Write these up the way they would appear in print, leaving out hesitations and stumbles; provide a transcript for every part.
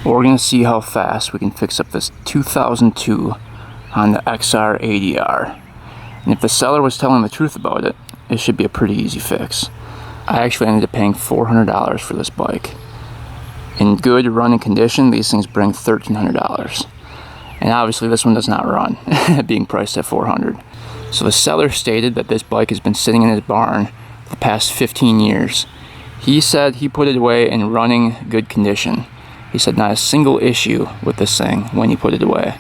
We're going to see how fast we can fix up this 2002 Honda XR 80R. And if the seller was telling the truth about it, it should be a pretty easy fix. I actually ended up paying $400 for this bike. In good running condition, these things bring $1,300. And obviously this one does not run, being priced at $400. So the seller stated that this bike has been sitting in his barn for the past 15 years. He said he put it away in running good condition. He said not a single issue with this thing when he put it away.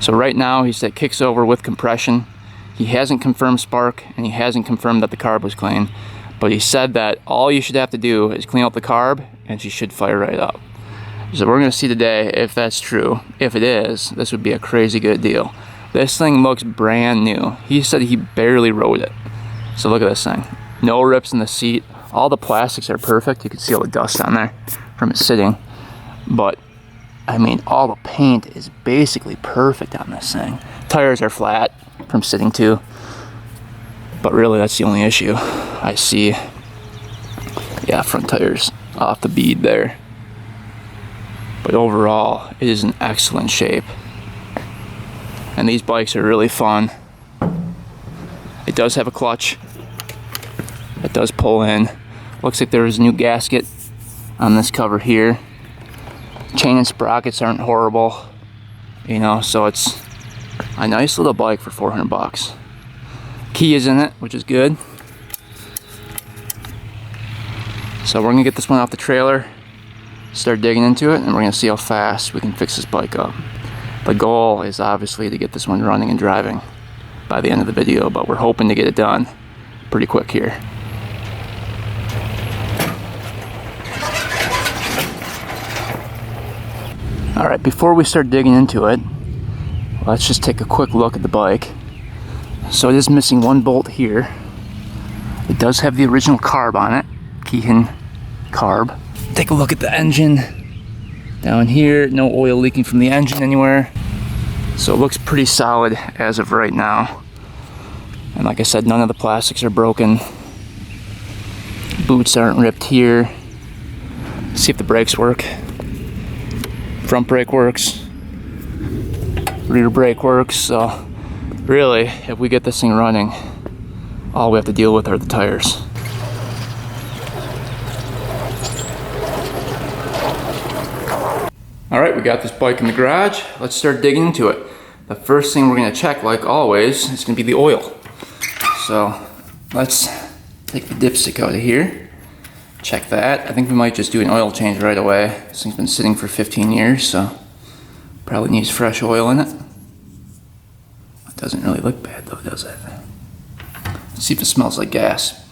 So right now he said it kicks over with compression. He hasn't confirmed spark and he hasn't confirmed that the carb was clean. But he said that all you should have to do is clean out the carb and she should fire right up. So we're going to see today if that's true. If it is, this would be a crazy good deal. This thing looks brand new. He said he barely rode it. So look at this thing. No rips in the seat. All the plastics are perfect. You can see all the dust on there from it sitting. But, I mean, all the paint is basically perfect on this thing. Tires are flat from sitting too. But really, that's the only issue I see. Yeah, front tires off the bead there. But overall, it is in excellent shape. And these bikes are really fun. It does have a clutch. It does pull in. Looks like there is a new gasket on this cover here. Chain and sprockets aren't horrible, you know, so it's a nice little bike for 400 bucks. Key is in it, which is good. So we're gonna get this one off the trailer, start digging into it, and we're gonna see how fast we can fix this bike up. The goal is obviously to get this one running and driving by the end of the video, but we're hoping to get it done pretty quick here. Alright, before we start digging into it, let's just take a quick look at the bike. So it is missing one bolt here. It does have the original carb on it, Keehan carb. Take a look at the engine down here. No oil leaking from the engine anywhere. So it looks pretty solid as of right now. And like I said, none of the plastics are broken. Boots aren't ripped here. See if the brakes work. Front brake works. Rear brake works. So really, if we get this thing running, all we have to deal with are the tires. Alright, we got this bike in the garage. Let's start digging into it. The first thing we're going to check, like always, is going to be the oil. So let's take the dipstick out of here. Check that. I think we might just do an oil change right away. This thing's been sitting for 15 years, so probably needs fresh oil in it. It doesn't really look bad though, does it? Let's see if it smells like gas.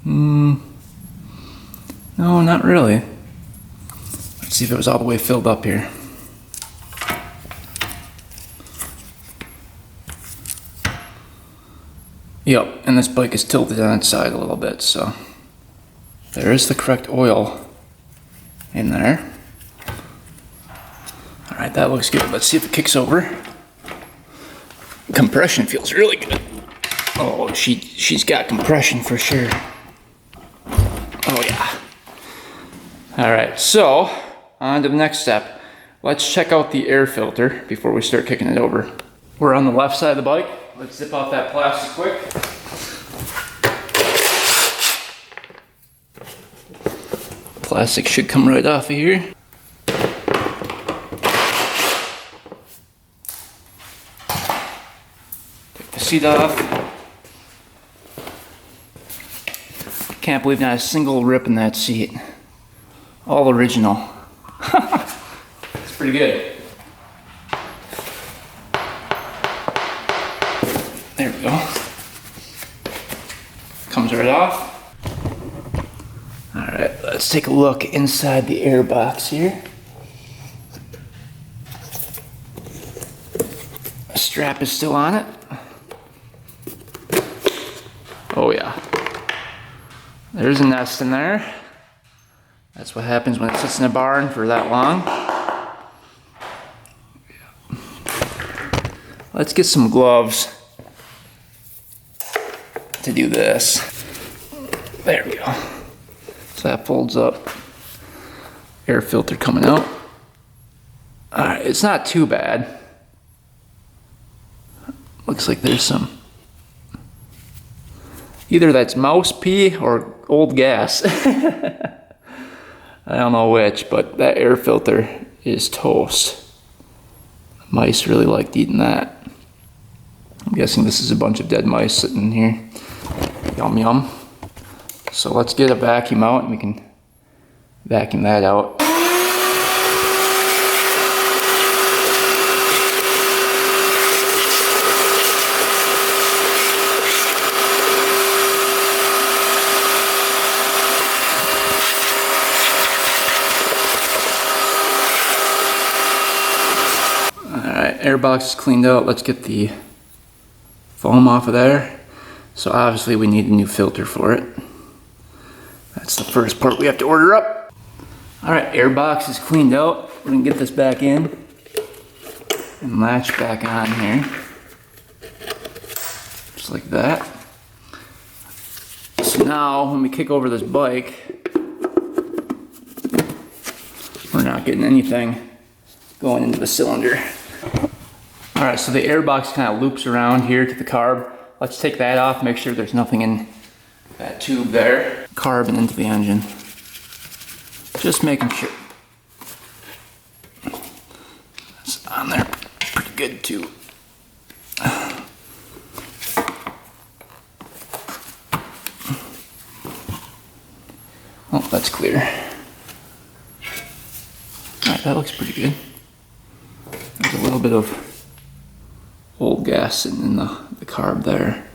No, not really. Let's see if it was all the way filled up here. Yep, and this bike is tilted on its side a little bit, so there is the correct oil in there. Alright, that looks good. Let's see if it kicks over. Compression feels really good. Oh, she's got compression for sure. Oh yeah. Alright, so on to the next step. Let's check out the air filter before we start kicking it over. We're on the left side of the bike. Let's zip off that plastic quick. Plastic should come right off of here. Take the seat off. Can't believe not a single rip in that seat. All original. It's pretty good. There we go. Comes right off. Alright, let's take a look inside the air box here. The strap is still on it. Oh yeah. There's a nest in there. That's what happens when it sits in a barn for that long. Let's get some gloves to do this. There we go. So that folds up. air filter coming out. Alright, it's not too bad. Looks like there's some, either that's mouse pee or old gas. I don't know which, but that air filter is toast. Mice really liked eating that. I'm guessing this is a bunch of dead mice sitting in here. Yum yum. So let's get a vacuum out and we can vacuum that out. Alright, airbox is cleaned out. Let's get the foam off of there. So obviously we need a new filter for it. That's the first part we have to order up. Alright, airbox is cleaned out. We're gonna get this back in and latch back on here. Just like that. So now when we kick over this bike, we're not getting anything going into the cylinder. Alright, so the airbox kind of loops around here to the carb. Let's take that off, make sure there's nothing in that tube there. Carb and into the engine. Just making sure. It's on there pretty good too. Oh, that's clear. Alright, that looks pretty good. There's a little bit of old gas sitting in the carb there.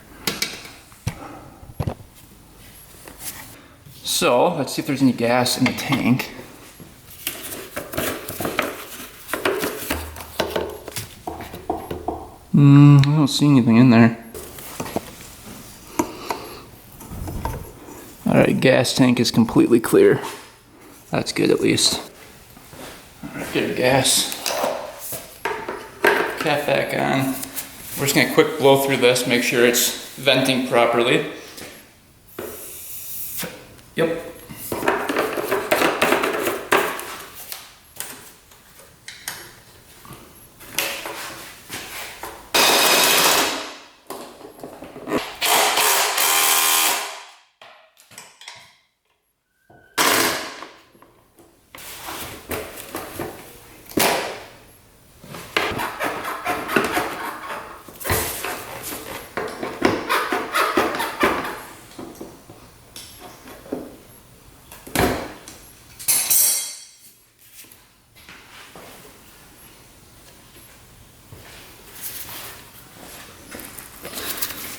So let's see if there's any gas in the tank. I don't see anything in there. Alright, gas tank is completely clear. That's good at least. Alright, get our gas cap back on. We're just going to quick blow through this, make sure it's venting properly. Yep.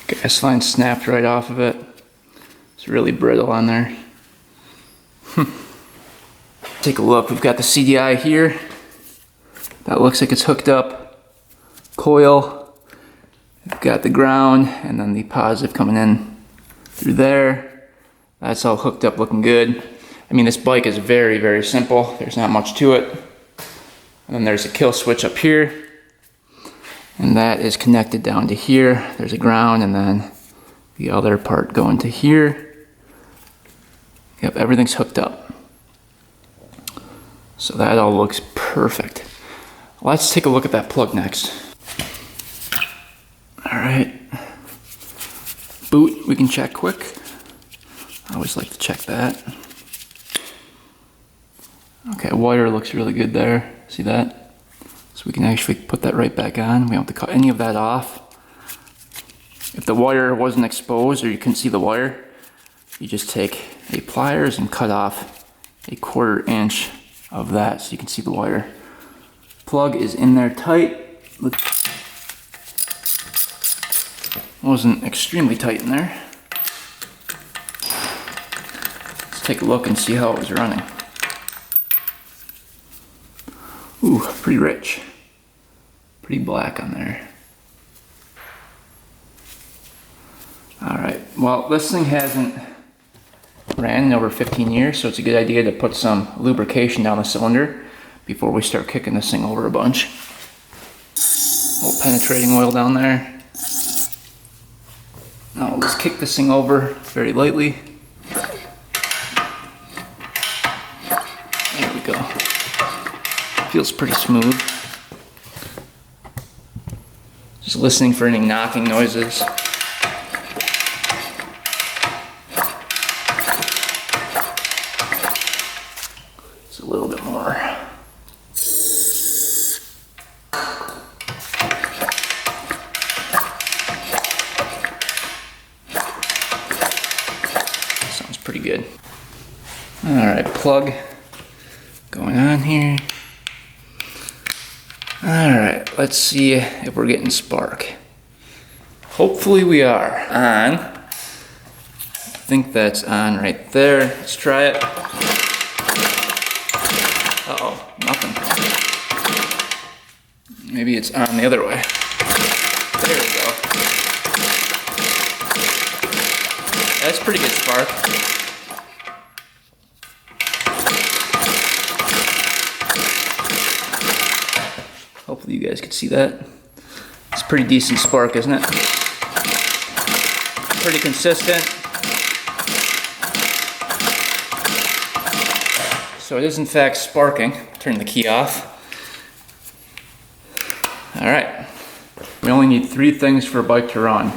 Gas line snapped right off of it. It's really brittle on there. Take a look, we've got the CDI here. That looks like it's hooked up. Coil. We've got the ground and then the positive coming in through there. That's all hooked up, looking good. I mean, this bike is very, very simple. There's not much to it. And then there's a kill switch up here. And that is connected down to here. There's a ground and then the other part going to here. Yep, everything's hooked up. So that all looks perfect. Let's take a look at that plug next. All right. Boot, we can check quick. I always like to check that. Okay, wire looks really good there. See that? So we can actually put that right back on. We don't have to cut any of that off. If the wire wasn't exposed or you couldn't see the wire, you just take a pliers and cut off a 1/4 inch of that so you can see the wire. Plug is in there tight. Wasn't extremely tight in there. Let's take a look and see how it was running. Ooh, pretty rich. Pretty black on there. Alright, well, this thing hasn't ran in over 15 years, so it's a good idea to put some lubrication down the cylinder before we start kicking this thing over a bunch. A little penetrating oil down there. Now we'll just kick this thing over very lightly. There we go. feels pretty smooth. Just listening for any knocking noises. It's a little bit more. Sounds pretty good. Alright, plug going on here. Alright, let's see if we're getting spark. Hopefully we are on. I think that's on right there. Let's try it. Uh-oh, nothing. Maybe it's on the other way. There we go. That's pretty good spark. Hopefully you guys can see that. It's pretty decent spark, isn't it? Pretty consistent. So it is in fact sparking. Turn the key off. Alright. We only need 3 things for a bike to run.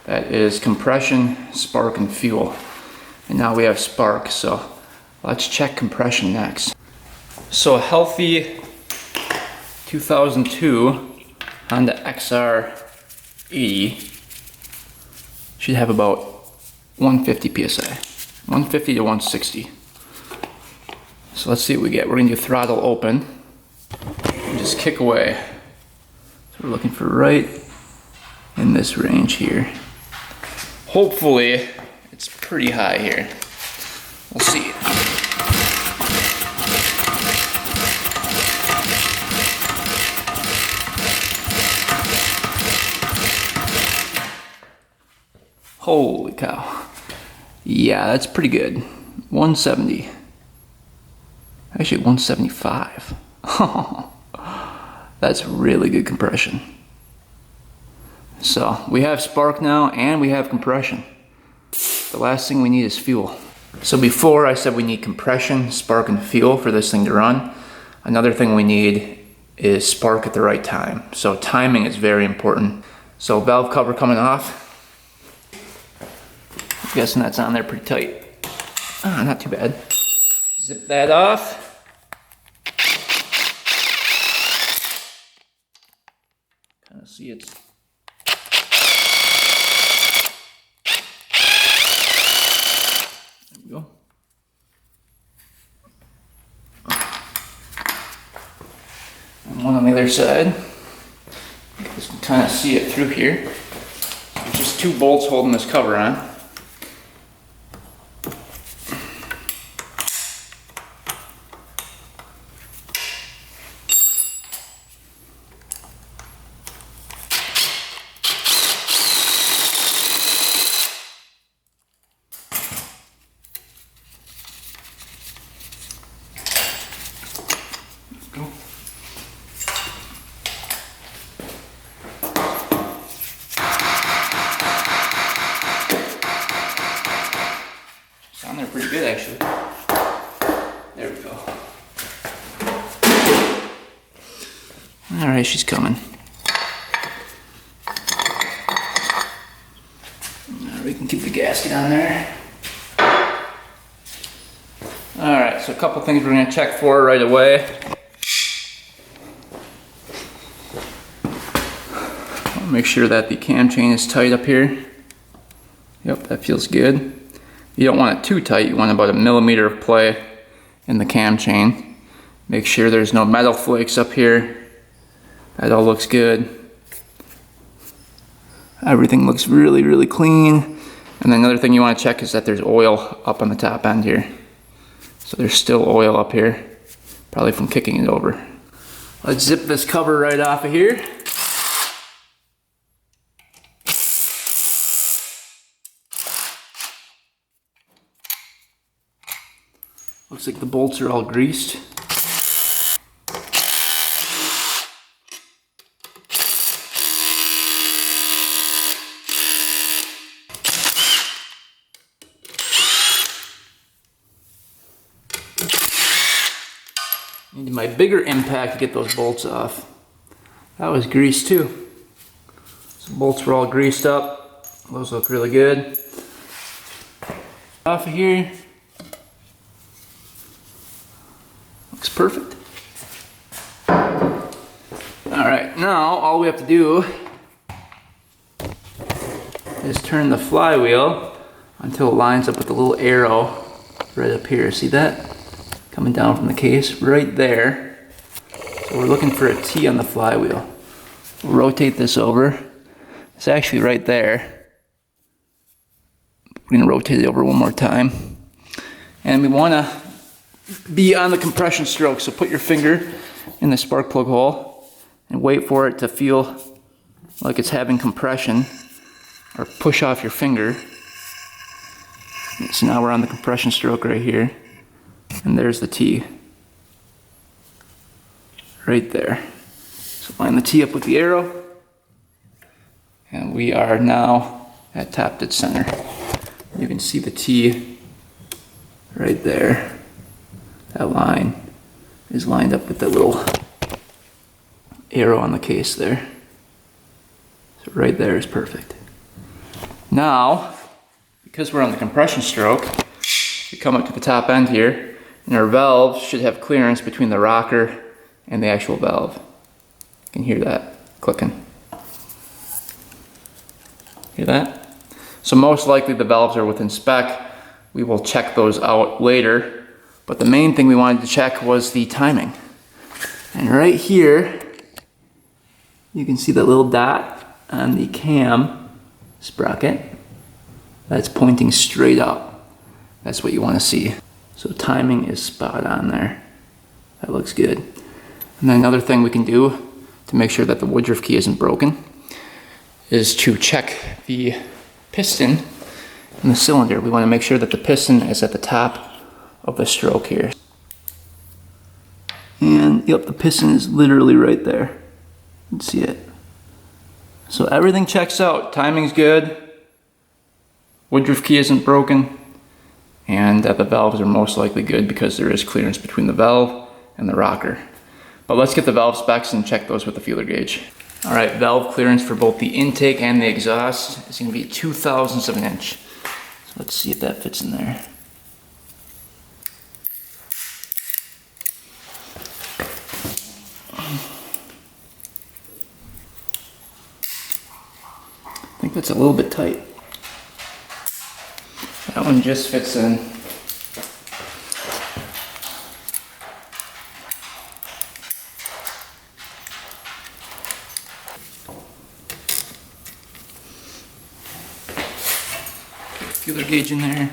That is compression, spark, and fuel. And now we have spark, so let's check compression next. So a healthy 2002 Honda XR80 should have about 150 psi, 150 to 160. So let's see what we get. We're gonna do throttle open and just kick away. So we're looking for right in this range here. Hopefully it's pretty high here. We'll see. Holy cow. Yeah, that's pretty good. 170. Actually 175. That's really good compression. So we have spark now and we have compression. The last thing we need is fuel. So before I said we need compression, spark, and fuel for this thing to run. Another thing we need is spark at the right time. So timing is very important. So valve cover coming off. I'm guessing that's on there pretty tight. Ah, not too bad. Zip that off. Kind of see it's. There we go. And one on the other side. You guys can kind of see it through here. There's just 2 bolts holding this cover on. On there pretty good actually. There we go. Alright, she's coming. Now we can keep the gasket on there. Alright, so a couple things we're going to check for right away. I'll make sure that the cam chain is tight up here. Yep, that feels good. You don't want it too tight, you want about 1 millimeter of play in the cam chain. Make sure there's no metal flakes up here. That all looks good. Everything looks really, really clean. And then another thing you want to check is that there's oil up on the top end here. So there's still oil up here, probably from kicking it over. Let's zip this cover right off of here. Looks like the bolts are all greased. Need my bigger impact to get those bolts off. That was greased too. So bolts were all greased up. Those look really good. Off of here. Looks perfect. Alright, now all we have to do is turn the flywheel until it lines up with the little arrow right up here. See that? Coming down from the case right there. So we're looking for a T on the flywheel. We'll rotate this over. It's actually right there. We're going to rotate it over one more time. And we want to be on the compression stroke. So put your finger in the spark plug hole and wait for it to feel like it's having compression, or push off your finger. So now we're on the compression stroke right here. And there's the T. Right there. So line the T up with the arrow. And we are now at top dead center. You can see the T right there. That line is lined up with that little arrow on the case there. So right there is perfect. Now, because we're on the compression stroke, we come up to the top end here, and our valve should have clearance between the rocker and the actual valve. You can hear that clicking. Hear that? So most likely the valves are within spec. We will check those out later, but the main thing we wanted to check was the timing. And right here, you can see that little dot on the cam sprocket. That's pointing straight up. That's what you want to see. So timing is spot on there. That looks good. And then another thing we can do to make sure that the Woodruff key isn't broken is to check the piston in the cylinder. We want to make sure that the piston is at the top of the stroke here. And yep, the piston is literally right there. You can see it. So everything checks out. Timing's good. Woodruff key isn't broken. And the valves are most likely good because there is clearance between the valve and the rocker. But let's get the valve specs and check those with the feeler gauge. All right, valve clearance for both the intake and the exhaust is going to be 0.02 of an inch. So let's see if that fits in there. I think that's a little bit tight. That one just fits in. Feeler gauge in there.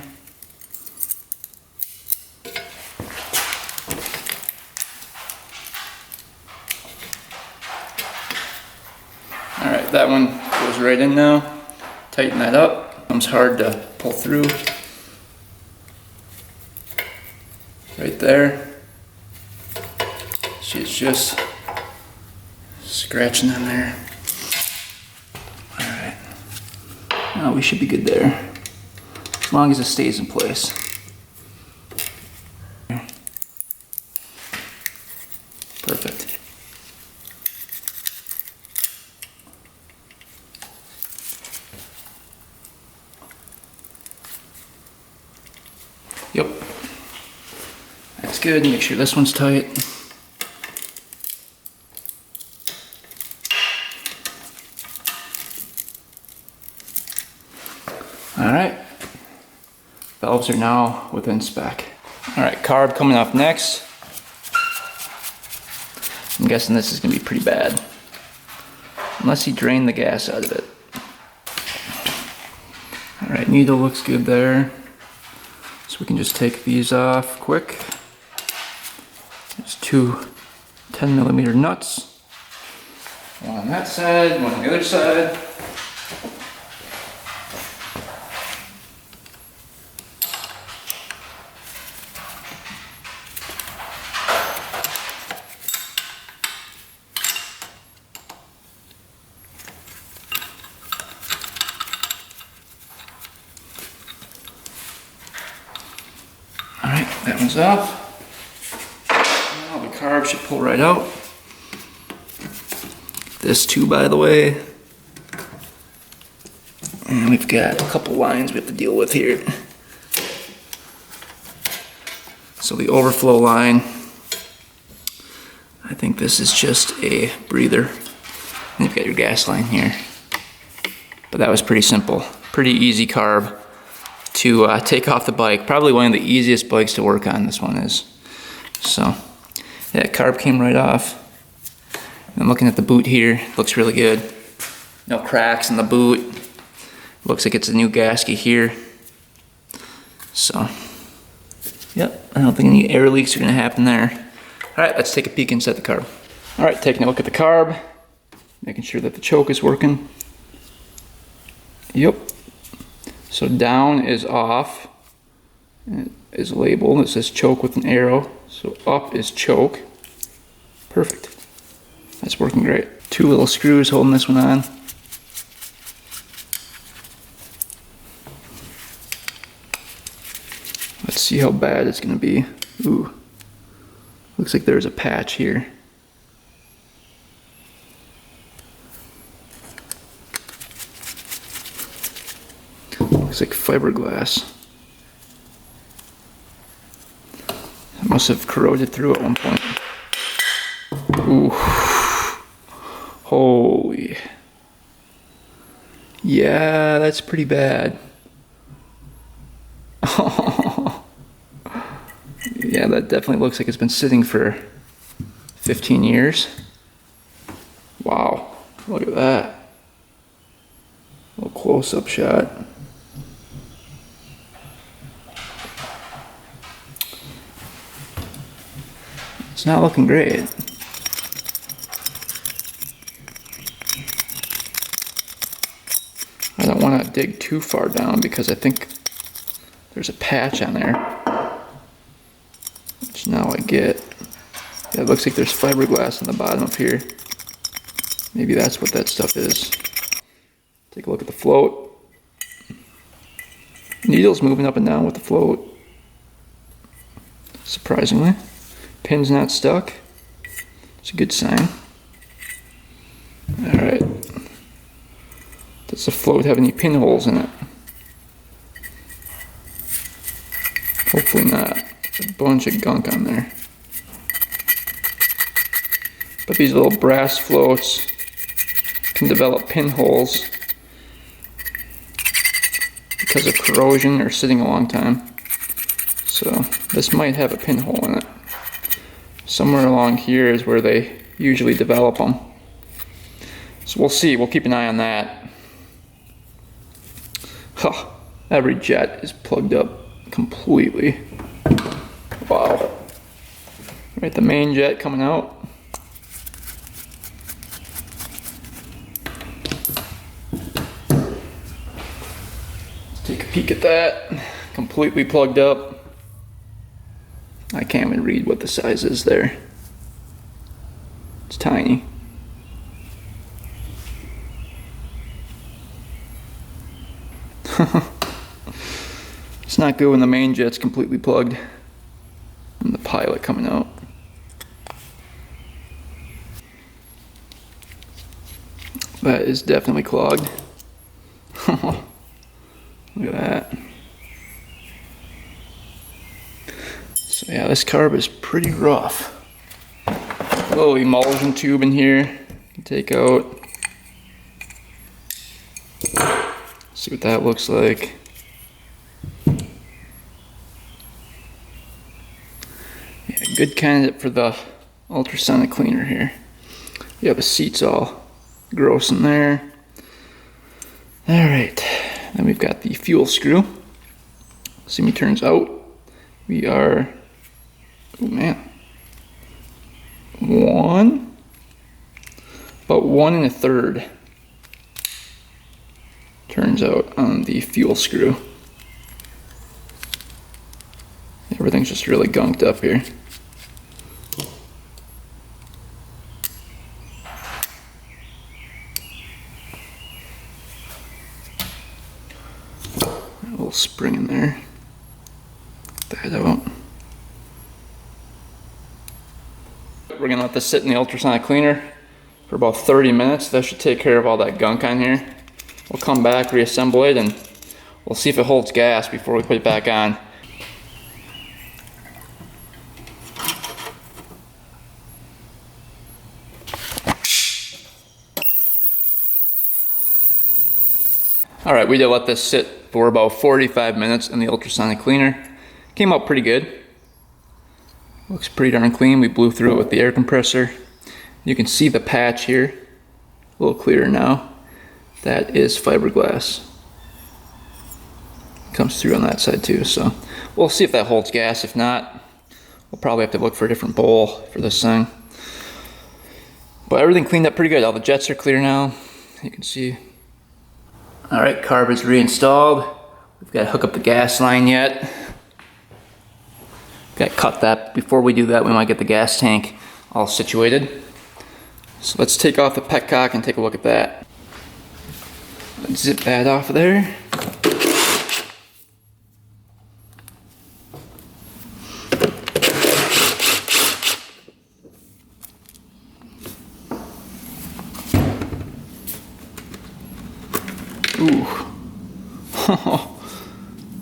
Alright, that one goes right in now. Tighten that up. Comes hard to pull through. Right there. She's just scratching in there. Alright. Now we should be good there. As long as it stays in place. Perfect. Yep. That's good. Make sure this one's tight. Alright. Valves are now within spec. Alright, carb coming off next. I'm guessing this is going to be pretty bad. Unless he drained the gas out of it. Alright, needle looks good there. So we can just take these off quick. There's two 10mm nuts. One on that side, one on the other side. Alright, that one's off. Now the carb should pull right out. This too, by the way. And we've got a couple lines we have to deal with here. So the overflow line, I think this is just a breather. And you've got your gas line here. But that was pretty simple. Pretty easy carb to take off the bike. Probably one of the easiest bikes to work on, this one is. So, yeah, carb came right off. I'm looking at the boot here, looks really good. No cracks in the boot. Looks like it's a new gasket here. So, yep, I don't think any air leaks are gonna happen there. All right, let's take a peek inside the carb. All right, taking a look at the carb, making sure that the choke is working. Yep. So down is off, and it is labeled. It says choke with an arrow. So up is choke. Perfect. That's working great. 2 little screws holding this one on. Let's see how bad it's gonna be. Ooh. Looks like there's a patch here. Looks like fiberglass. It must have corroded through at one point. Ooh. Holy. Yeah, that's pretty bad. Yeah, that definitely looks like it's been sitting for 15 years. Wow, look at that. A little close-up shot. It's not looking great. I don't want to dig too far down because I think there's a patch on there, which now I get. Yeah, it looks like there's fiberglass on the bottom up here. Maybe that's what that stuff is. Take a look at the float. Needle's moving up and down with the float. Surprisingly. Pin's not stuck. It's a good sign. Alright. Does the float have any pinholes in it? Hopefully not. A bunch of gunk on there. But these little brass floats can develop pinholes because of corrosion or sitting a long time. So this might have a pinhole in it. Somewhere along here is where they usually develop them. So we'll see, we'll keep an eye on that. Huh, every jet is plugged up completely. Wow. Right, the main jet coming out. Let's take a peek at that. Completely plugged up. I can't even read what the size is there. It's tiny. It's not good when the main jet's completely plugged and the pilot coming out. That is definitely clogged. Look at that. So yeah, this carb is pretty rough. A little emulsion tube in here. You can take out. See what that looks like. Yeah, good candidate for the ultrasonic cleaner here. Yeah, the seat's all gross in there. Alright, then we've got the fuel screw. Semi turns out. We are, oh man, about 1 1/3 turns out on the fuel screw. Everything's just really gunked up here. A little spring in there. That out. quick. We're gonna let this sit in the ultrasonic cleaner for about 30 minutes. That should take care of all that gunk on here. We'll come back, reassemble it, and we'll see if it holds gas before we put it back on. Alright, we did let this sit for about 45 minutes in the ultrasonic cleaner. Came out pretty good. Looks pretty darn clean. We blew through it with the air compressor. You can see the patch here, a little clearer now. That is fiberglass. Comes through on that side too, so we'll see if that holds gas. If not, we'll probably have to look for a different bowl for this thing. But everything cleaned up pretty good. All the jets are clear now, you can see. Alright, carb is reinstalled. We've got to hook up the gas line yet. Got to cut that. Before we do that, we might get the gas tank all situated. So let's take off the petcock and take a look at that. Let's zip that off of there. Ooh.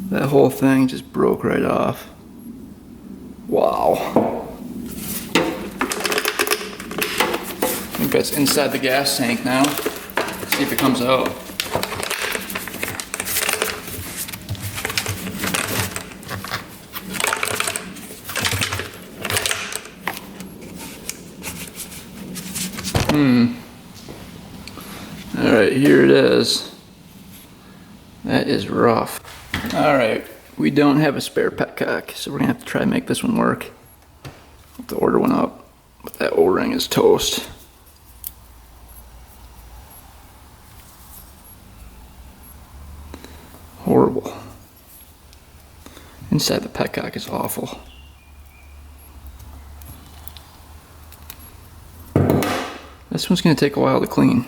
That whole thing just broke right off. Wow. I think that's inside the gas tank now. Let's see if it comes out. Alright, here it is. That is rough. Alright, we don't have a spare petcock, so we're gonna have to try to make this one work. I'll have to order one up, but that O-ring is toast. Horrible. Inside the petcock is awful. This one's gonna take a while to clean.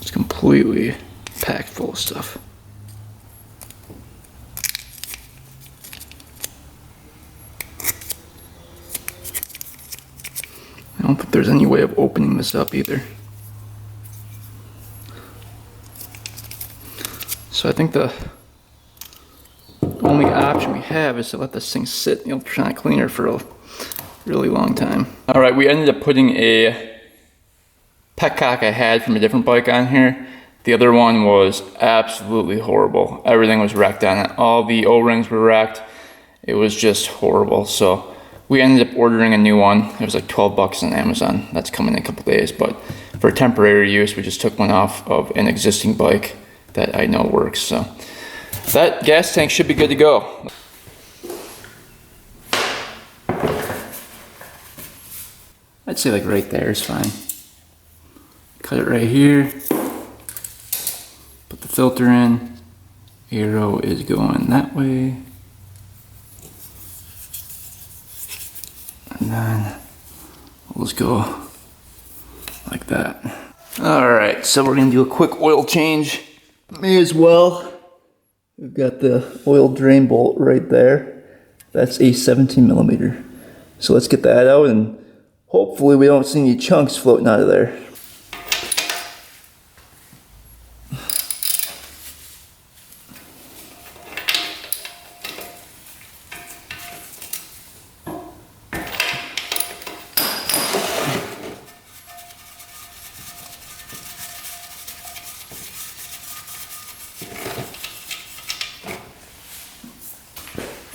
It's completely packed full of stuff. I don't think there's any way of opening this up either. So I think the only option we have is to let this thing sit in the ultrasonic cleaner for a really long time. Alright, we ended up putting a petcock I had from a different bike on here. The other one was absolutely horrible. Everything was wrecked on it. All the O-rings were wrecked. It was just horrible. So we ended up ordering a new one. It was like 12 bucks on Amazon. That's coming in a couple days. But for temporary use, we just took one off of an existing bike that I know works. So that gas tank should be good to go. I'd say like right there is fine. Cut it right here. Put the filter in. Arrow is going that way. And then we'll just go like that. Alright, so we're gonna do a quick oil change. May as well. We've got the oil drain bolt right there. That's a 17 millimeter. So let's get that out and hopefully we don't see any chunks floating out of there.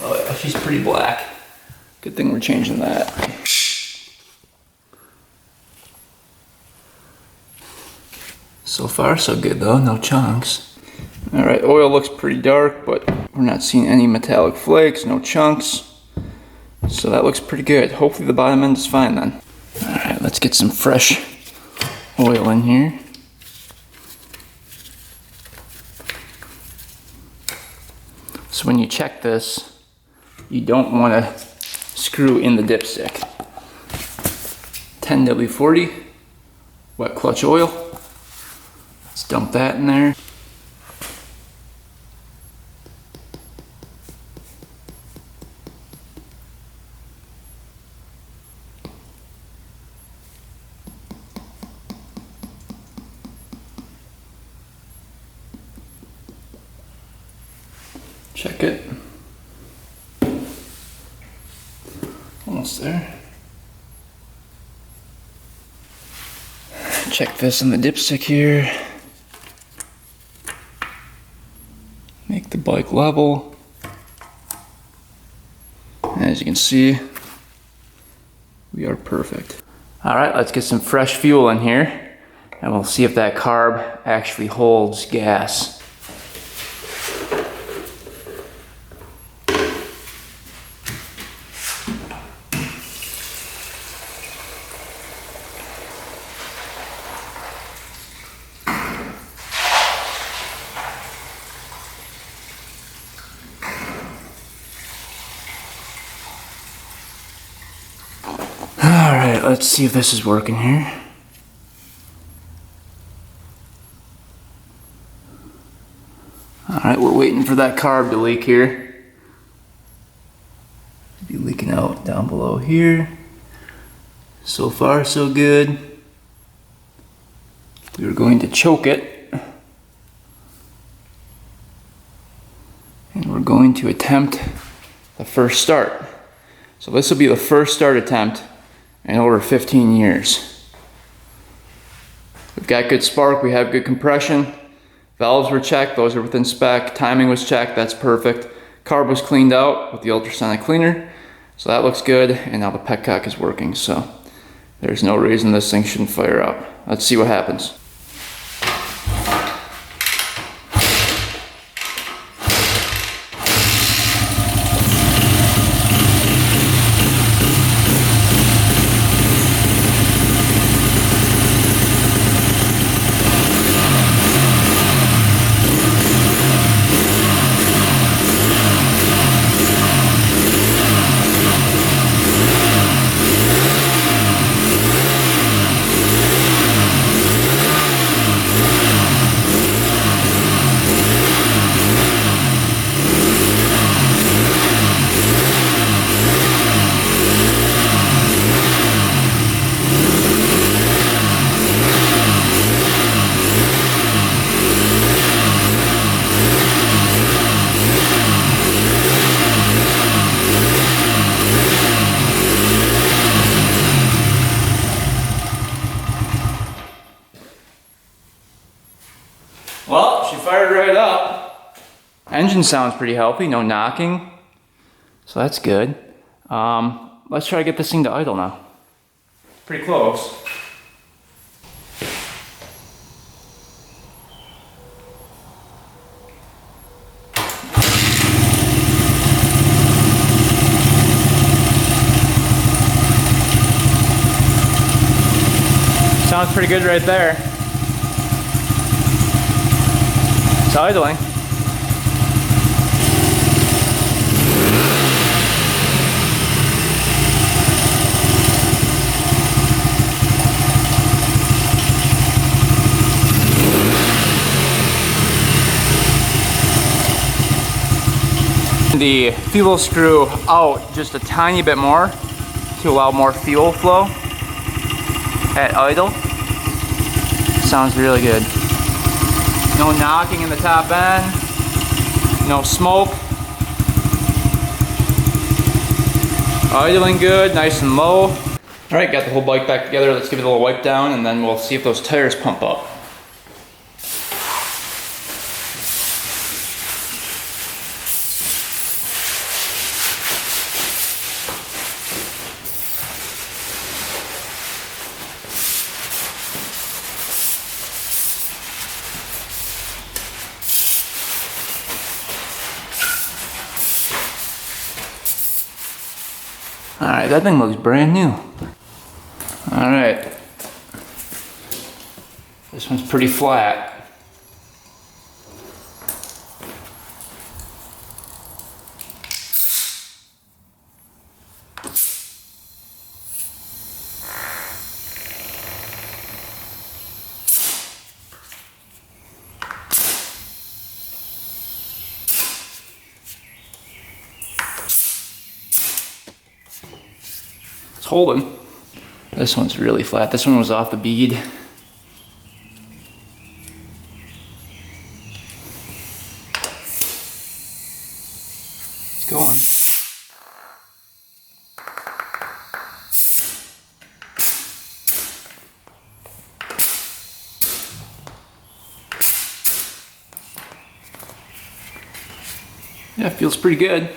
Oh yeah, she's pretty black. Good thing we're changing that. So far so good though, no chunks. Alright, oil looks pretty dark, but we're not seeing any metallic flakes, no chunks. So that looks pretty good. Hopefully the bottom end is fine then. Alright, let's get some fresh oil in here. So when you check this, you don't want to screw in the dipstick. 10W40, wet clutch oil. Let's dump that in there. Check it. Almost there. Check this on the dipstick here. Make the bike level. And as you can see, we are perfect. All right, let's get some fresh fuel in here and we'll see if that carb actually holds gas. Alright, let's see if this is working here. Alright, we're waiting for that carb to leak here. It'll be leaking out down below here. So far, so good. We are going to choke it. And we're going to attempt the first start. So this will be the first start attempt in over 15 years. We've got good spark, we have good compression. Valves were checked, those are within spec. Timing was checked, that's perfect. Carb was cleaned out with the ultrasonic cleaner. So that looks good, and now the petcock is working. So there's no reason this thing shouldn't fire up. Let's see what happens. Well, she fired right up. Engine sounds pretty healthy, no knocking. So that's good. Let's try to get this thing to idle now. Pretty close. Sounds pretty good right there. It's idling. The fuel screw out just a tiny bit more to allow more fuel flow at idle. Sounds really good. No knocking in the top end, no smoke. Idling good, nice and low. All right, got the whole bike back together. Let's give it a little wipe down and then we'll see if those tires pump up. Alright, that thing looks brand new. Alright. This one's pretty flat. It's holding. This one's really flat. This one was off the bead. Yeah, it feels pretty good.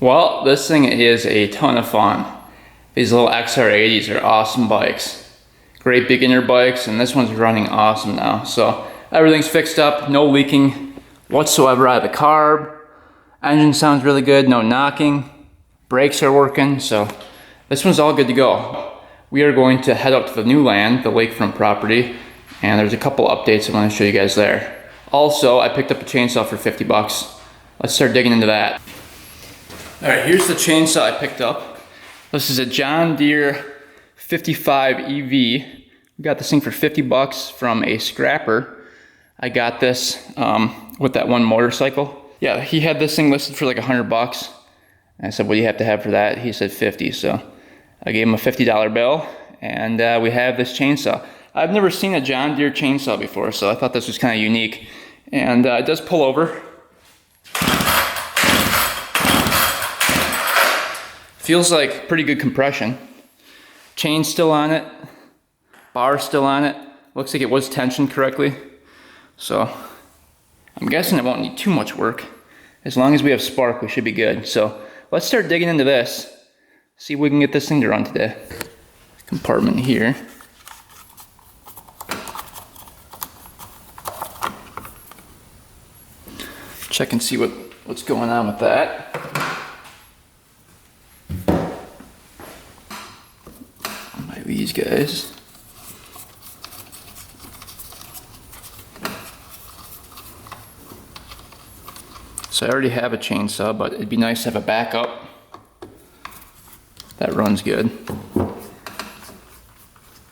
Well, this thing is a ton of fun. These little XR80s are awesome bikes. Great beginner bikes, and this one's running awesome now. So everything's fixed up, no leaking whatsoever out of the carb. Engine sounds really good, no knocking. Brakes are working, so this one's all good to go. We are going to head up to the new land, the lakefront property, and there's a couple updates I want to show you guys there. Also, I picked up a chainsaw for 50 bucks. Let's start digging into that. All right, here's the chainsaw I picked up. This is a John Deere 55 EV. We got this thing for 50 bucks from a scrapper. I got this with that one motorcycle. Yeah, he had this thing listed for like 100 bucks. And I said, what do you have to have for that? He said 50, so I gave him a $50 bill, and we have this chainsaw. I've never seen a John Deere chainsaw before, so I thought this was kind of unique. And it does pull over. Feels like pretty good compression. Chain's still on it. Bar's still on it. Looks like it was tensioned correctly. So I'm guessing it won't need too much work. As long as we have spark, we should be good. So let's start digging into this. See if we can get this thing to run today. Compartment here. Check and see what's going on with that. These guys. So I already have a chainsaw, but it'd be nice to have a backup that runs good.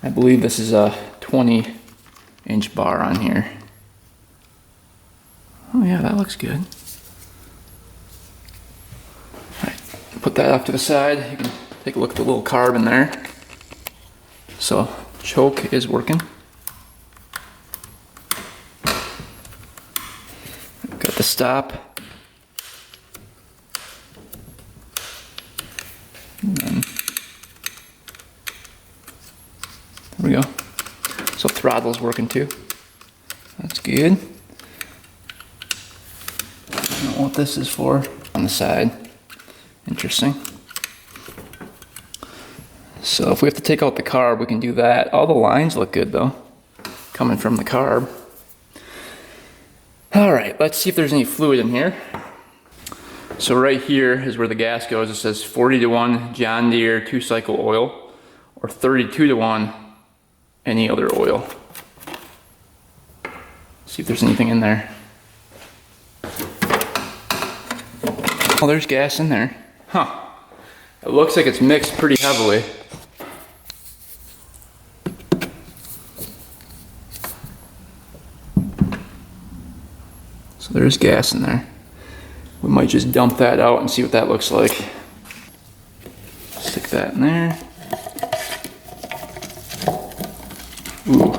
I believe this is a 20-inch bar on here. Oh yeah, that looks good. Alright, put that off to the side. You can take a look at the little carb in there. So, choke is working. Got the stop. And then, there we go. So throttle's working too. That's good. I don't know what this is for. On the side. Interesting. So if we have to take out the carb, we can do that. All the lines look good though, coming from the carb. All right, let's see if there's any fluid in here. So right here is where the gas goes. It says 40-to-1 John Deere 2-cycle oil, or 32-to-1 any other oil. See if there's anything in there. Oh, there's gas in there. Huh. It looks like it's mixed pretty heavily. So there's gas in there. We might just dump that out and see what that looks like. Stick that in there. Ooh.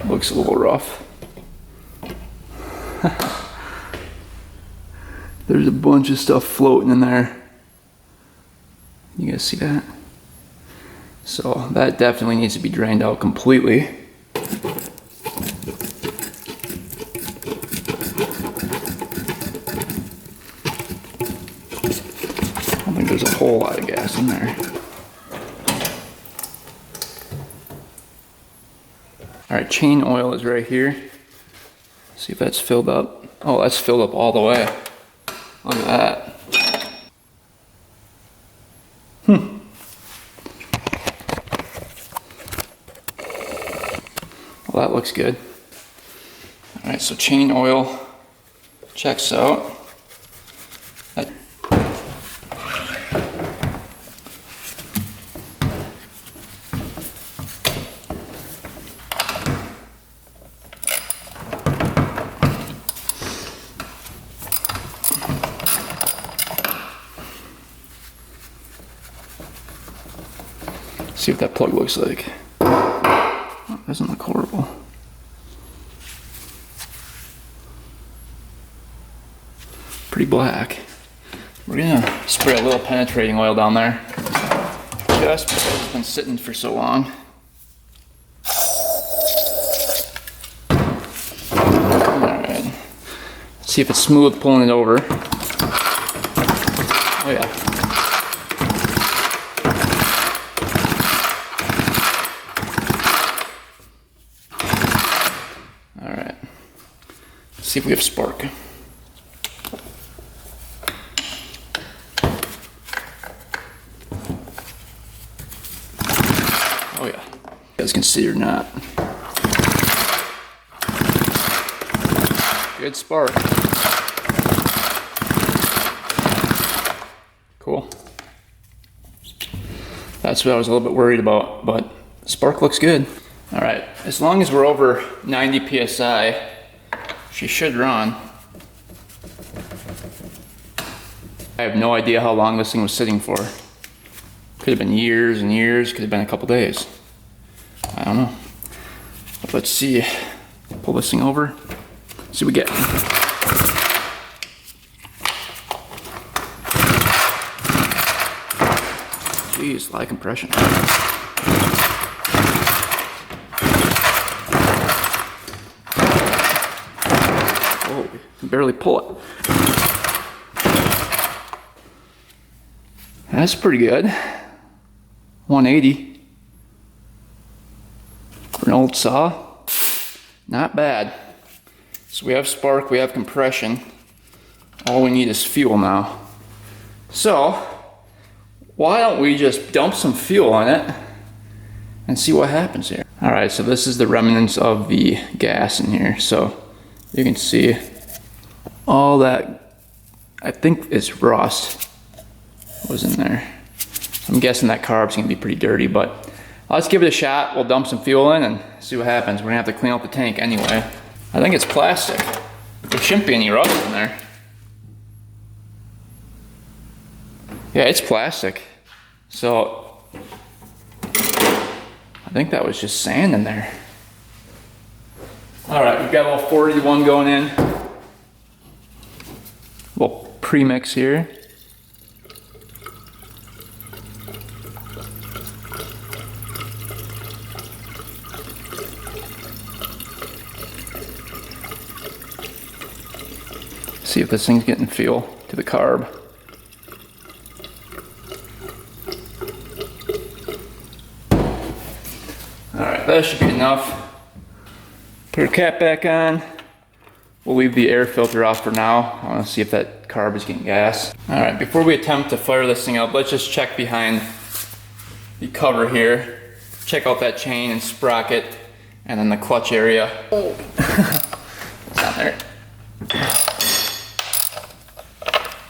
Looks a little rough. There's a bunch of stuff floating in there. You guys see that? So that definitely needs to be drained out completely. I don't think there's a whole lot of gas in there. Alright, chain oil is right here. See if that's filled up. Oh, that's filled up all the way. Look at that. Well, that looks good. Alright, so chain oil checks out. See what that plug looks like. Oh, it doesn't look horrible. Pretty black. We're gonna spray a little penetrating oil down there. Just because it's been sitting for so long. Alright. See if it's smooth pulling it over. Oh yeah. Alright. See if we have spark. see or not. Good spark. Cool. That's what I was a little bit worried about, but the spark looks good. All right, as long as we're over 90 PSI, she should run. I have no idea how long this thing was sitting for. Could have been years and years, could have been a couple days. I don't know. But let's see. Pull this thing over. See what we get. Jeez, high compression. Oh, you can barely pull it. That's pretty good. 180 for an old saw. Not bad. So we have spark, we have compression. All we need is fuel now. So why don't we just dump some fuel on it and see what happens here. All right, so this is the remnants of the gas in here. So you can see all that, I think it's rust, was in there. I'm guessing that carb's gonna be pretty dirty, but let's give it a shot. We'll dump some fuel in and see what happens. We're gonna have to clean out the tank anyway. I think it's plastic. There shouldn't be any rust in there. Yeah, it's plastic. So I think that was just sand in there. All right, we've got a little 41 going in. A little premix here. See if this thing's getting fuel to the carb. Alright, that should be enough. Put our cap back on. We'll leave the air filter off for now. I want to see if that carb is getting gas. Alright, before we attempt to fire this thing up, let's just check behind the cover here. Check out that chain and sprocket, and then the clutch area. Oh, it's not there.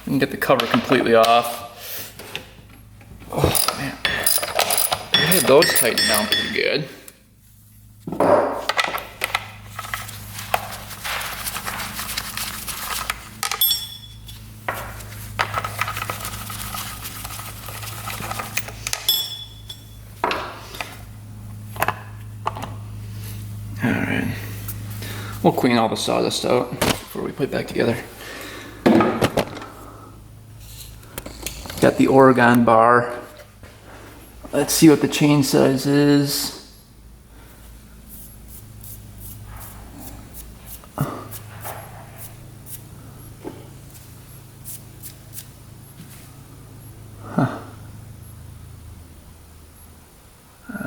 We can get the cover completely off. Oh man, we had those tightened down pretty good. All right, we'll clean all the sawdust out before we put it back together. Got the Oregon bar. Let's see what the chain size is. Huh.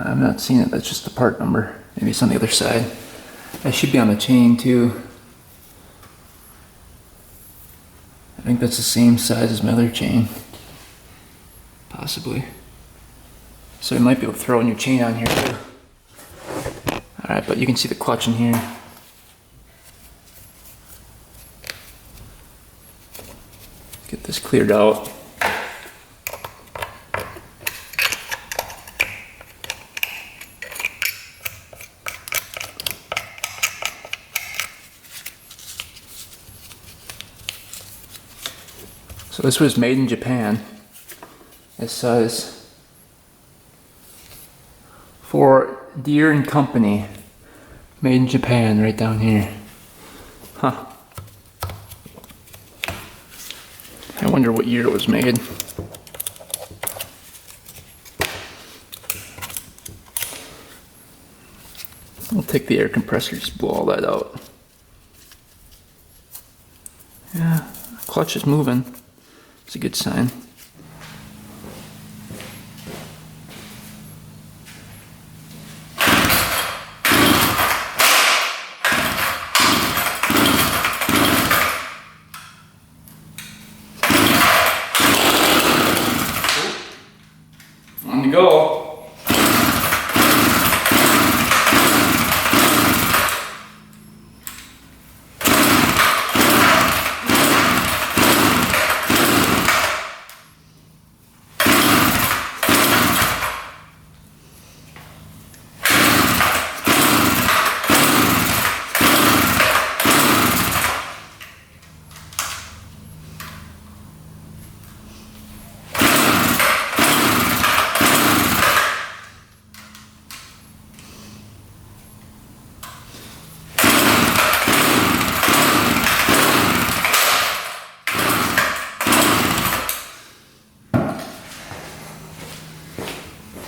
I'm not seeing it, that's just the part number. Maybe it's on the other side. That should be on the chain too. I think that's the same size as my other chain. Possibly. So you might be able to throw a new chain on here too. Alright, but you can see the clutch in here. Get this cleared out. So this was made in Japan. It says for Deere and Company, made in Japan, right down here. Huh. I wonder what year it was made. We'll take the air compressor, just blow all that out. Yeah, clutch is moving. It's a good sign. On the go.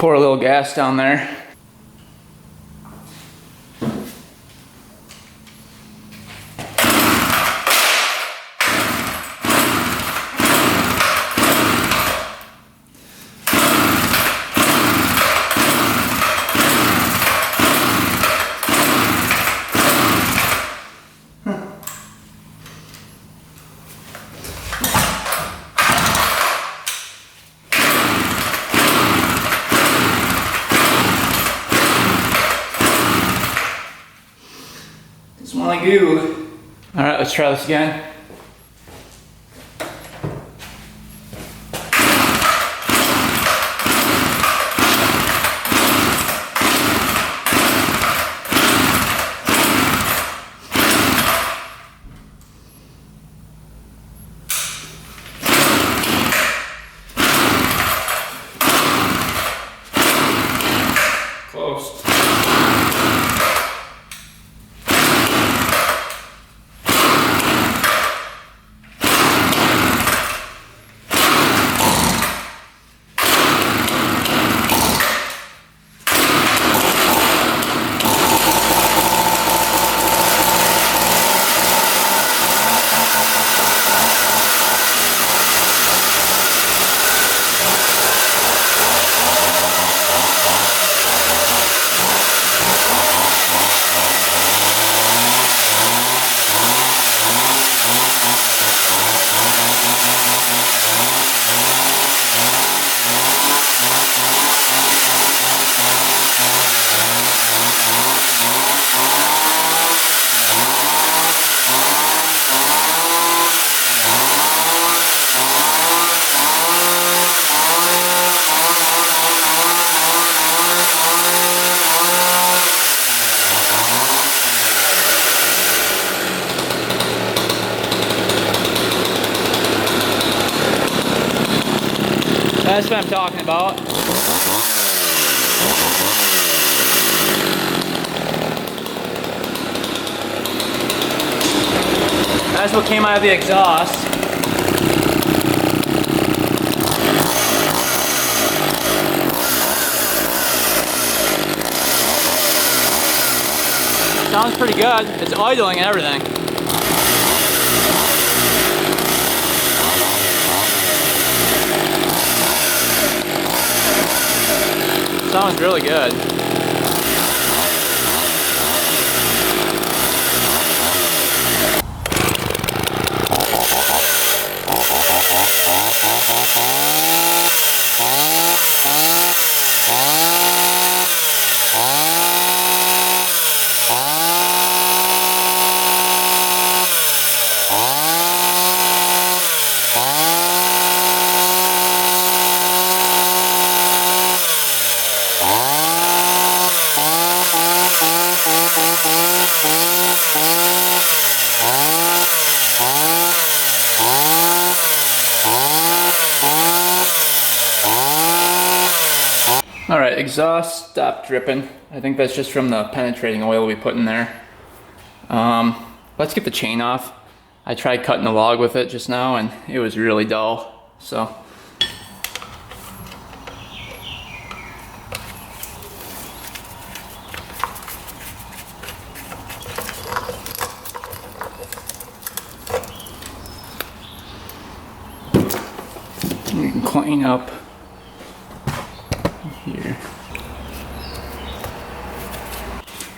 Pour a little gas down there. Smell like goo. All right, let's try this again. Close. That's what I'm talking about. That's what came out of the exhaust. Sounds pretty good. It's idling and everything. Sounds really good. Alright, exhaust stopped dripping. I think that's just from the penetrating oil we put in there. Let's get the chain off. I tried cutting the log with it just now and it was really dull. So we can clean up here.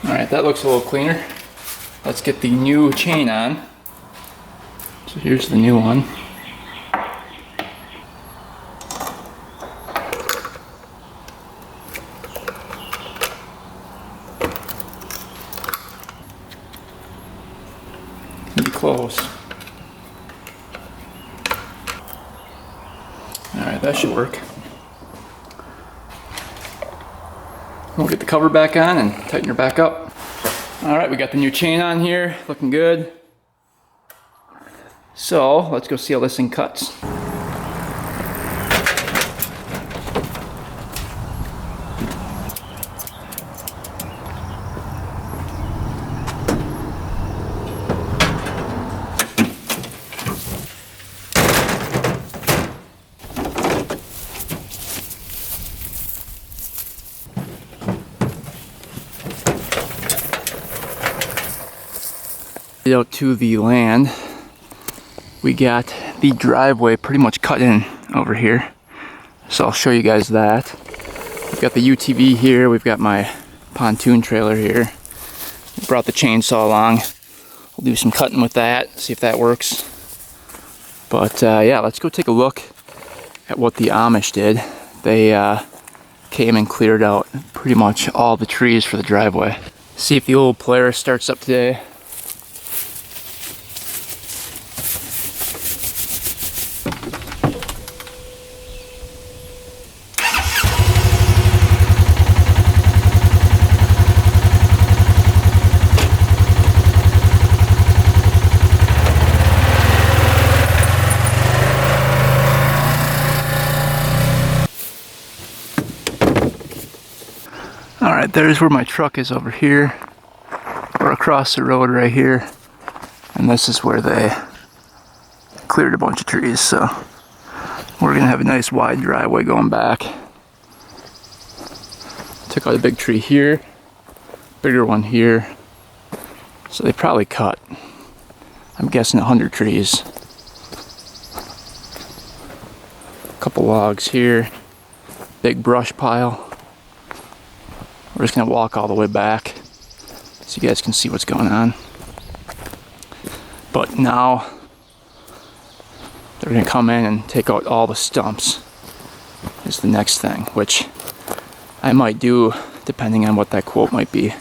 Alright, that looks a little cleaner. Let's get the new chain on. So here's the new one. Pretty close. Alright, that should work. We'll get the cover back on and tighten her back up. Alright, we got the new chain on here, looking good. So, let's go see how this thing cuts. Out to the land, we got the driveway pretty much cut in over here, so I'll show you guys that. We've got the UTV here, we've got my pontoon trailer here. We brought the chainsaw along. We'll do some cutting with that, see if that works. But yeah, let's go take a look at what the Amish did. They came and cleared out pretty much all the trees for the driveway. See if the old Polaris starts up today. Alright, there's where my truck is over here. We're across the road right here. And this is where they cleared a bunch of trees, so we're going to have a nice wide driveway going back. Took out a big tree here, bigger one here. So they probably cut, I'm guessing 100 trees. A couple logs here, big brush pile. We're just going to walk all the way back so you guys can see what's going on. But now they're going to come in and take out all the stumps is the next thing, which I might do depending on what that quote might be.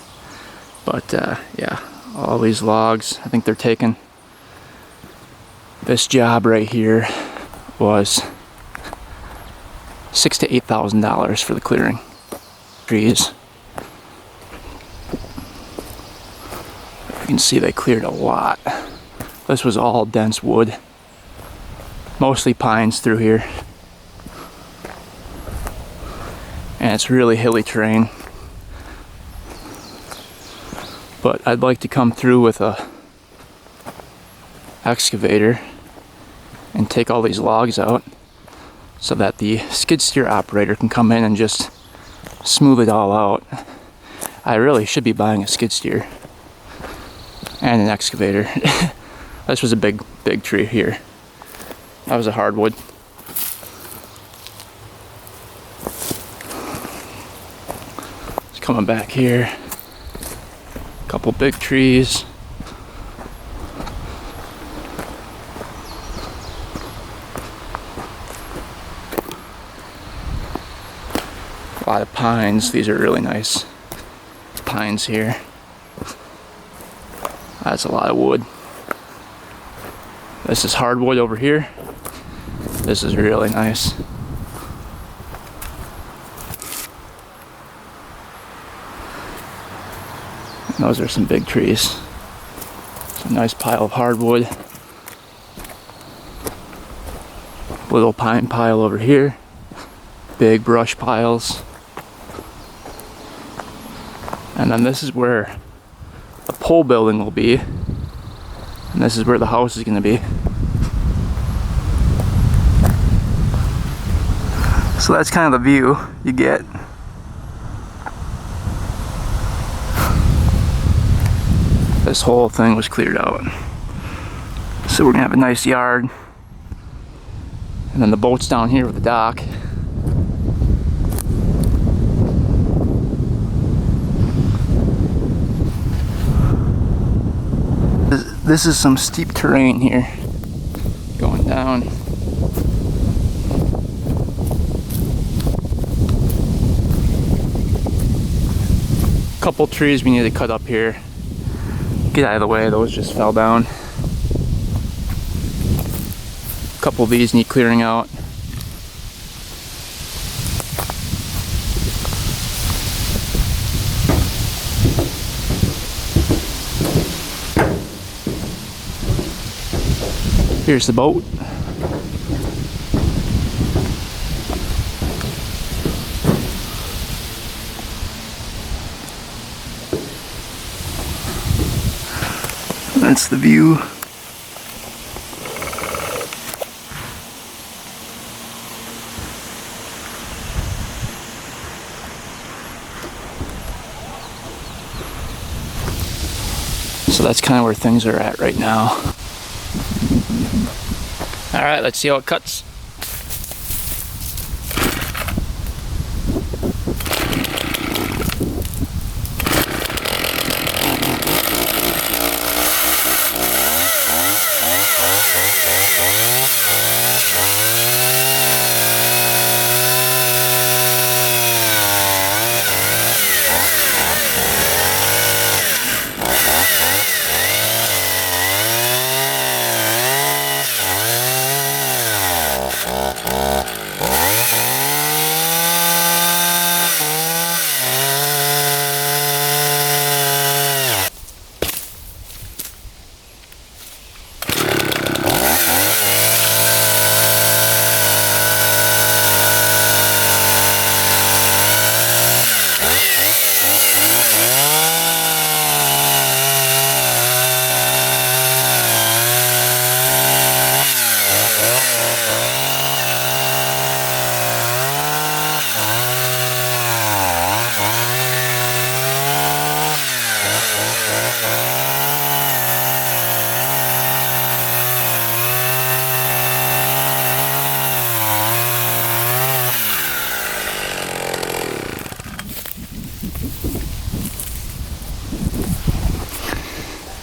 But yeah, all these logs, I think they're taking. This job right here was $6,000 to $8,000 for the clearing. Trees. You can see they cleared a lot. This was all dense wood. Mostly pines through here. And it's really hilly terrain. But I'd like to come through with a excavator and take all these logs out so that the skid steer operator can come in and just smooth it all out. I really should be buying a skid steer and an excavator. This was a big tree here. That was a hardwood. It's coming back here. A couple big trees. A lot of pines. These are really nice pines here. That's a lot of wood. This is hardwood over here. This is really nice. And those are some big trees. It's a nice pile of hardwood. Little pine pile over here. Big brush piles. And then this is where the pole building will be. And this is where the house is going to be. So that's kind of the view you get. This whole thing was cleared out. So we're going to have a nice yard. And then the boat's down here with the dock. This is some steep terrain here, going down. Couple trees we need to cut up here. Get out of the way, those just fell down. Couple of these need clearing out. Here's the boat. That's the view. So that's kind of where things are at right now. All right, let's see how it cuts.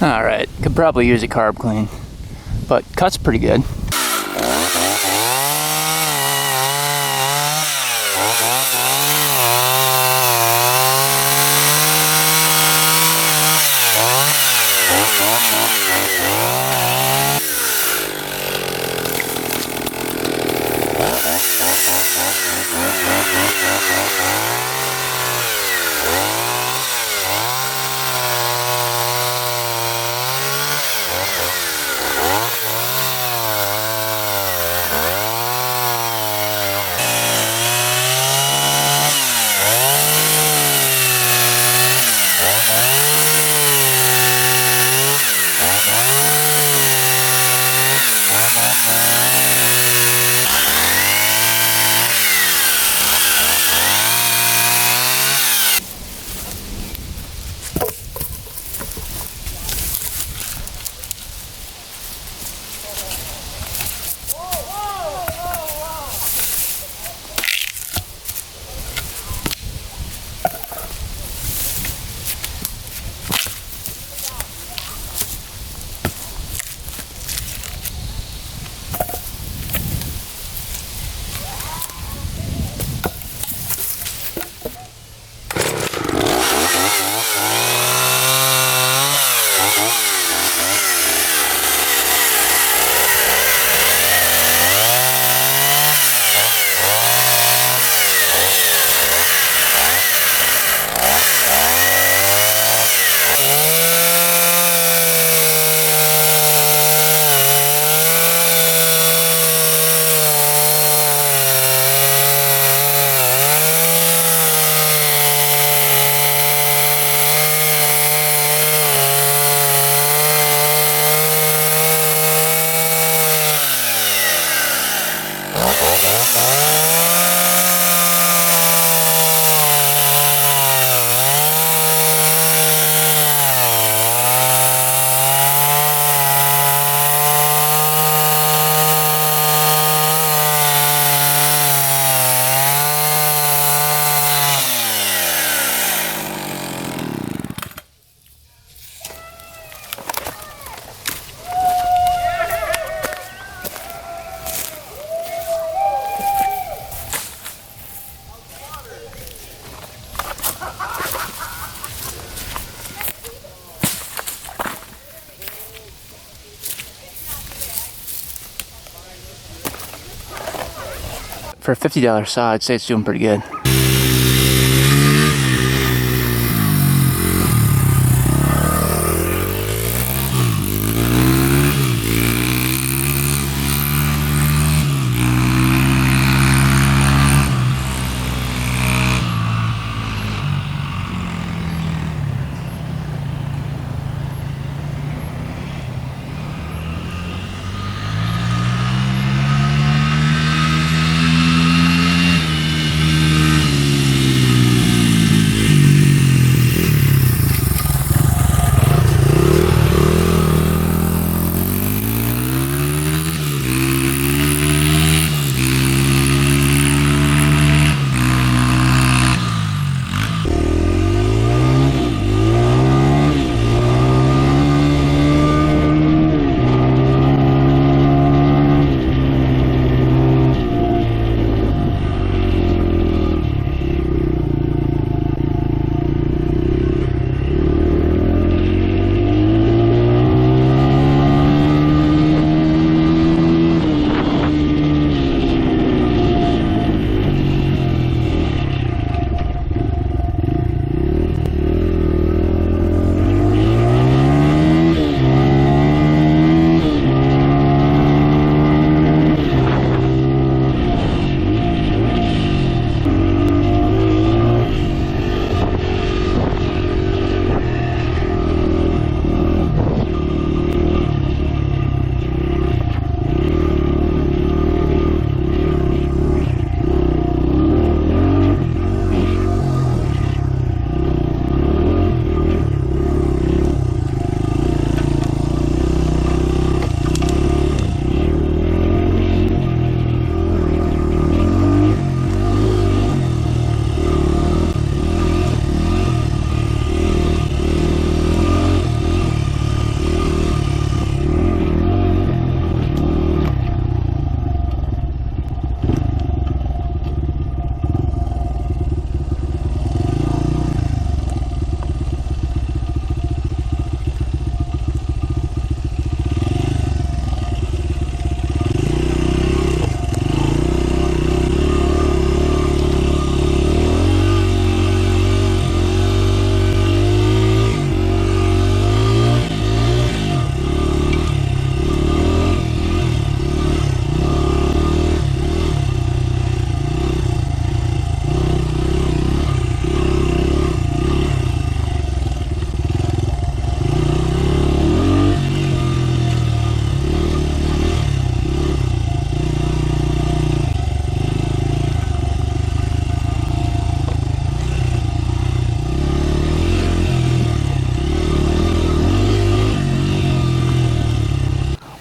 Alright, could probably use a carb clean, but cuts pretty good. For a $50 saw, I'd say it's doing pretty good.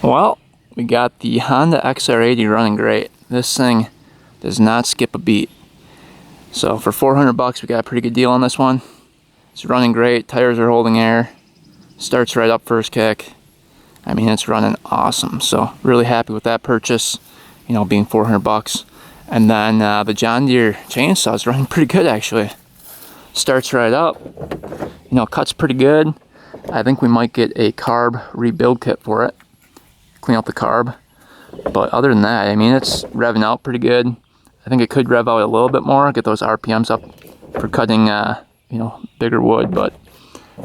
Well, we got the Honda XR80 running great. This thing does not skip a beat. So for 400 bucks, we got a pretty good deal on this one. It's running great, tires are holding air, starts right up first kick. I mean, it's running awesome. So really happy with that purchase, you know, being 400 bucks. And then the John Deere chainsaw is running pretty good actually. Starts right up, you know, cuts pretty good. I think we might get a carb rebuild kit for it, clean out the carb. But other than that, I mean, it's revving out pretty good. I think it could rev out a little bit more, get those RPMs up for cutting, you know, bigger wood, but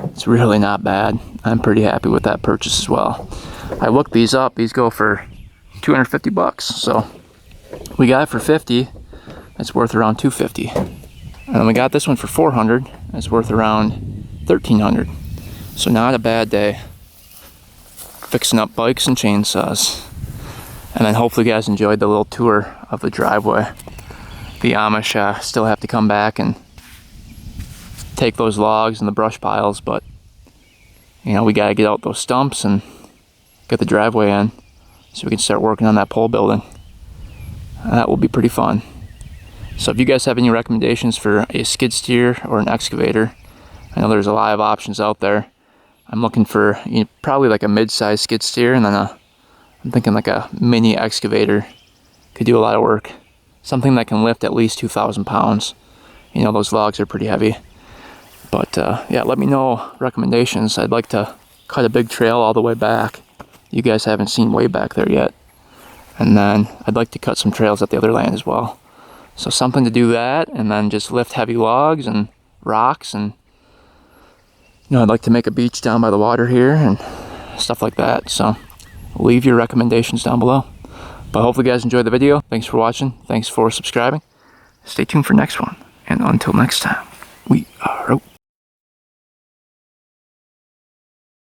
it's really not bad. I'm pretty happy with that purchase as well. I looked these up. These go for 250 bucks. So we got it for 50. It's worth around 250. And then we got this one for 400. It's worth around 1300. So not a bad day fixing up bikes and chainsaws. And then hopefully you guys enjoyed the little tour of the driveway. The Amish still have to come back and take those logs and the brush piles, but you know, we got to get out those stumps and get the driveway in so we can start working on that pole building. That will be pretty fun. So if you guys have any recommendations for a skid steer or an excavator, I know there's a lot of options out there. I'm looking for, you know, probably like a mid-size skid steer, and then I'm thinking like a mini excavator could do a lot of work. Something that can lift at least 2,000 pounds. You know, those logs are pretty heavy. But yeah, let me know recommendations. I'd like to cut a big trail all the way back. You guys haven't seen way back there yet. And then I'd like to cut some trails at the other land as well. So something to do that, and then just lift heavy logs and rocks, and you know, I'd like to make a beach down by the water here and stuff like that. So leave your recommendations down below. But hopefully you guys enjoyed the video. Thanks for watching. Thanks for subscribing. Stay tuned for next one. And until next time, we are out.